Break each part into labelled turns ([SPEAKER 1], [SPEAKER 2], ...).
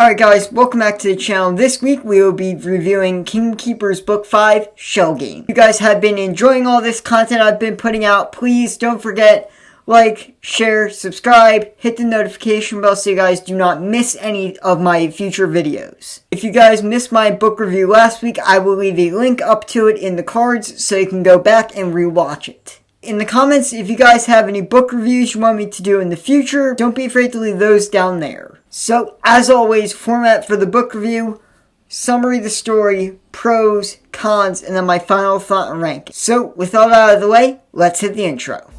[SPEAKER 1] Alright guys, welcome back to the channel. This week we will be reviewing Kingdom Keepers Book 5, Shell Game. If you guys have been enjoying all this content I've been putting out, please don't forget, like, share, subscribe, hit the notification bell so you guys do not miss any of my future videos. If you guys missed my book review last week, I will leave a link up to it in the cards so you can go back and rewatch it. In the comments, if you guys have any book reviews you want me to do in the future, don't be afraid to leave those down there. So, as always, format for the book review, summary of the story, pros, cons, and then my final thought and ranking. So, with all that out of the way, let's hit the intro.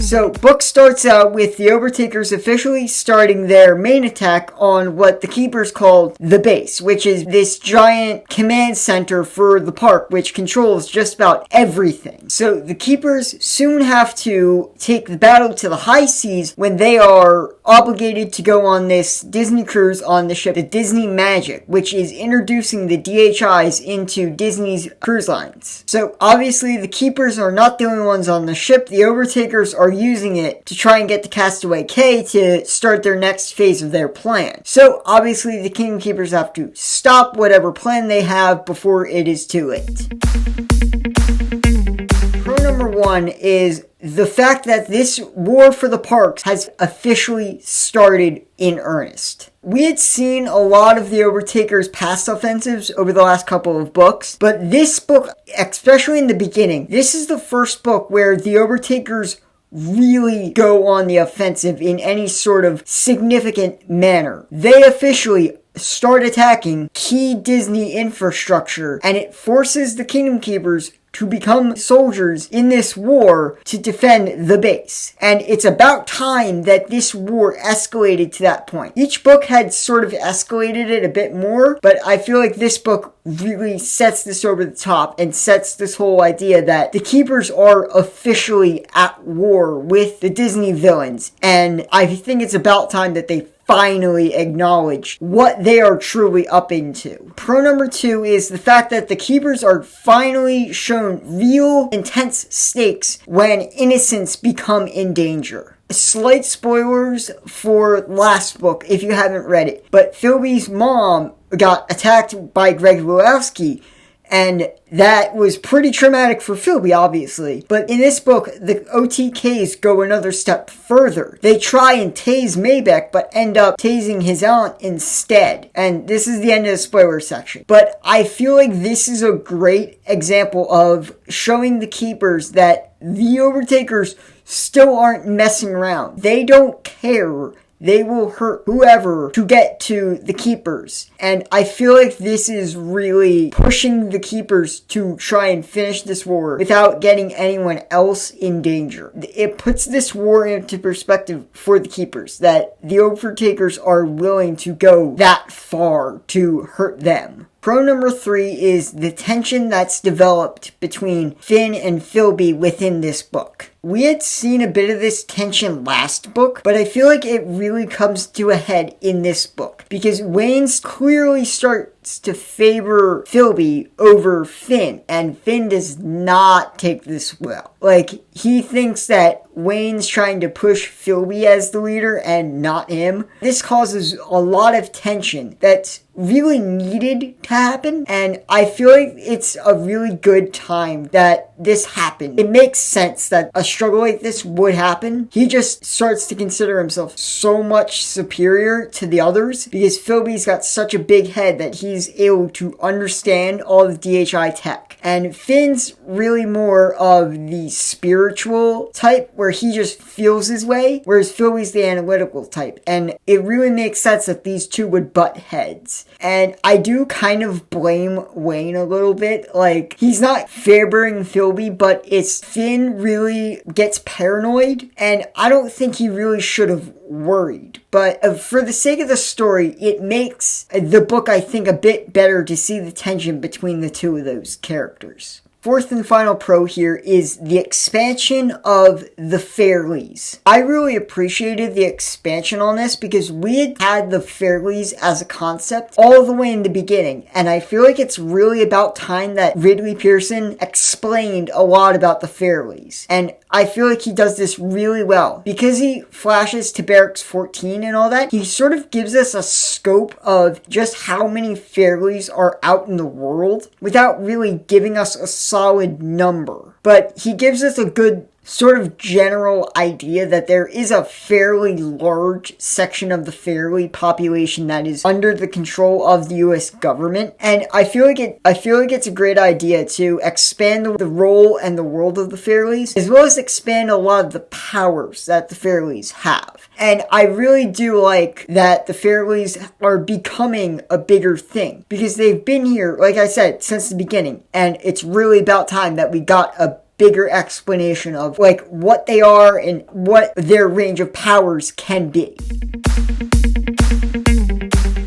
[SPEAKER 1] So, book starts out with the Overtakers officially starting their main attack on what the Keepers called the base, which is this giant command center for the park, which controls just about everything. So, the Keepers soon have to take the battle to the high seas when they are obligated to go on this Disney cruise on the ship, the Disney Magic, which is introducing the DHIs into Disney's cruise lines. So, obviously, the Keepers are not the only ones on the ship. The Overtakers are using it to try and get the Castaway K to start their next phase of their plan. So, obviously, the Kingdom Keepers have to stop whatever plan they have before it is too late. Pro number one is the fact that this war for the parks has officially started in earnest. We had seen a lot of the Overtakers' past offensives over the last couple of books, but this book, especially in the beginning, this is the first book where the Overtakers really go on the offensive in any sort of significant manner. They officially start attacking key Disney infrastructure, and it forces the Kingdom Keepers to become soldiers in this war to defend the base. And it's about time that this war escalated to that point. Each book had sort of escalated it a bit more, but I feel like this book really sets this over the top and sets this whole idea that the Keepers are officially at war with the Disney villains. And I think it's about time that they finally acknowledge what they are truly up into. Pro number two is the fact that the Keepers are finally shown real intense stakes when innocents become in danger. Slight spoilers for last book if you haven't read it, but Philby's mom got attacked by Greg Wulowski, and that was pretty traumatic for Philby, obviously. But in this book, the OTKs go another step further. They try and tase Maybeck, but end up tasing his aunt instead. And this is the end of the spoiler section. But I feel like this is a great example of showing the Keepers that the Overtakers still aren't messing around. They don't care. They will hurt whoever to get to the Keepers. And I feel like this is really pushing the Keepers to try and finish this war without getting anyone else in danger. It puts this war into perspective for the Keepers, that the Overtakers are willing to go that far to hurt them. Pro number three is the tension that's developed between Finn and Philby within this book. We had seen a bit of this tension last book, but I feel like it really comes to a head in this book, because Wayne's clearly starts to favor Philby over Finn, and Finn does not take this well. Like, he thinks that Wayne's trying to push Philby as the leader and not him. This causes a lot of tension that's really needed to happen, and I feel like it's a really good time that this happened. It makes sense that a struggle like this would happen. He just starts to consider himself so much superior to the others because Philby's got such a big head that he's able to understand all the DHI tech. And Finn's really more of the spiritual type where he just feels his way, whereas Philby's the analytical type. And it really makes sense that these two would butt heads. And I do kind of blame Wayne a little bit. Like, he's not favoring Philby, but it's Finn really gets paranoid, and I don't think he really should have worried. But for the sake of the story, it makes the book, I think, a bit better to see the tension between the two of those characters. Fourth and final pro here is the expansion of the Fairleys. I really appreciated the expansion on this because we had the Fairleys as a concept all the way in the beginning, and I feel like it's really about time that Ridley Pearson explained a lot about the Fairleys, and I feel like he does this really well. Because he flashes to Barracks 14 and all that, he sort of gives us a scope of just how many Fairleys are out in the world without really giving us a solid number. But he gives us a good sort of general idea that there is a fairly large section of the Fairley population that is under the control of the US government. And I feel like it's a great idea to expand the role and the world of the Fairleys, as well as expand a lot of the powers that the Fairleys have. And I really do like that the Fairleys are becoming a bigger thing, because they've been here, like I said, since the beginning, and it's really about time that we got a bigger explanation of like what they are and what their range of powers can be.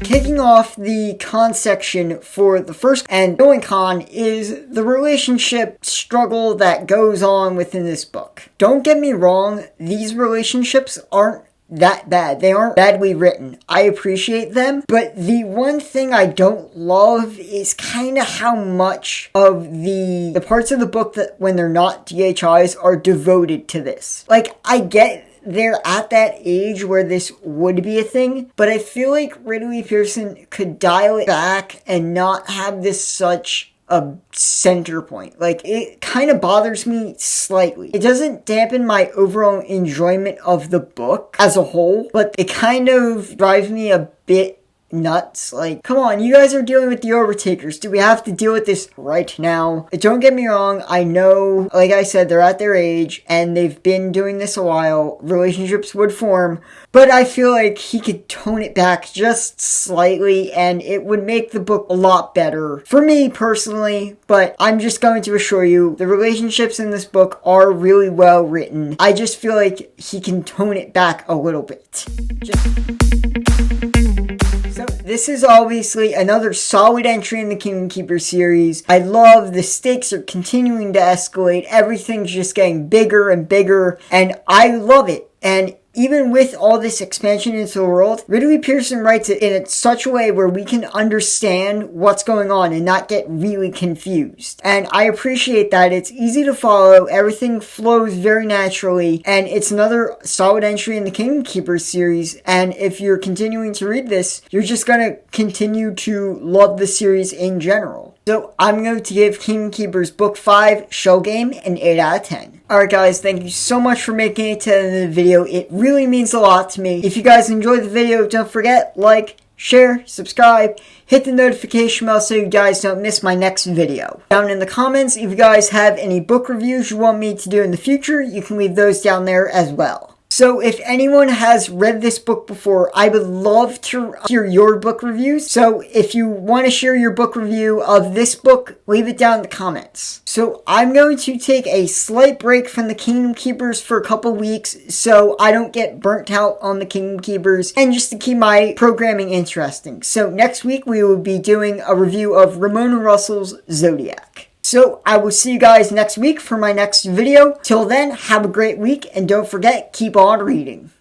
[SPEAKER 1] Kicking off the con section for the first and only con is the relationship struggle that goes on within this book. Don't get me wrong, these relationships aren't that bad. They aren't badly written. I appreciate them, but the one thing I don't love is kind of how much of the parts of the book that when they're not DHIs are devoted to this. Like, I get they're at that age where this would be a thing, but I feel like Ridley Pearson could dial it back and not have this such a center point. Like, it kind of bothers me slightly. It doesn't dampen my overall enjoyment of the book as a whole, but it kind of drives me a bit nuts. Like, come on, you guys are dealing with the Overtakers. Do we have to deal with this right now? Don't get me wrong, I know, like I said, they're at their age and they've been doing this a while. Relationships would form, but I feel like he could tone it back just slightly and it would make the book a lot better for me personally. But I'm just going to assure you, the relationships in this book are really well written. I just feel like he can tone it back a little bit. So this is obviously another solid entry in the Kingdom Keeper series. I love the stakes are continuing to escalate. Everything's just getting bigger and bigger, and I love it. And even with all this expansion into the world, Ridley Pearson writes it in such a way where we can understand what's going on and not get really confused. And I appreciate that. It's easy to follow, everything flows very naturally, and it's another solid entry in the Kingdom Keepers series. And if you're continuing to read this, you're just going to continue to love the series in general. So I'm going to give Kingdom Keepers Book 5 Shell Game an 8 out of 10. Alright guys, thank you so much for making it to the end of the video. It really means a lot to me. If you guys enjoyed the video, don't forget, like, share, subscribe, hit the notification bell so you guys don't miss my next video. Down in the comments, if you guys have any book reviews you want me to do in the future, you can leave those down there as well. So if anyone has read this book before, I would love to hear your book reviews. So if you want to share your book review of this book, leave it down in the comments. So I'm going to take a slight break from the Kingdom Keepers for a couple weeks so I don't get burnt out on the Kingdom Keepers and just to keep my programming interesting. So next week we will be doing a review of Ramona Russell's Zodiac. So I will see you guys next week for my next video. Till then, have a great week, and don't forget, keep on reading.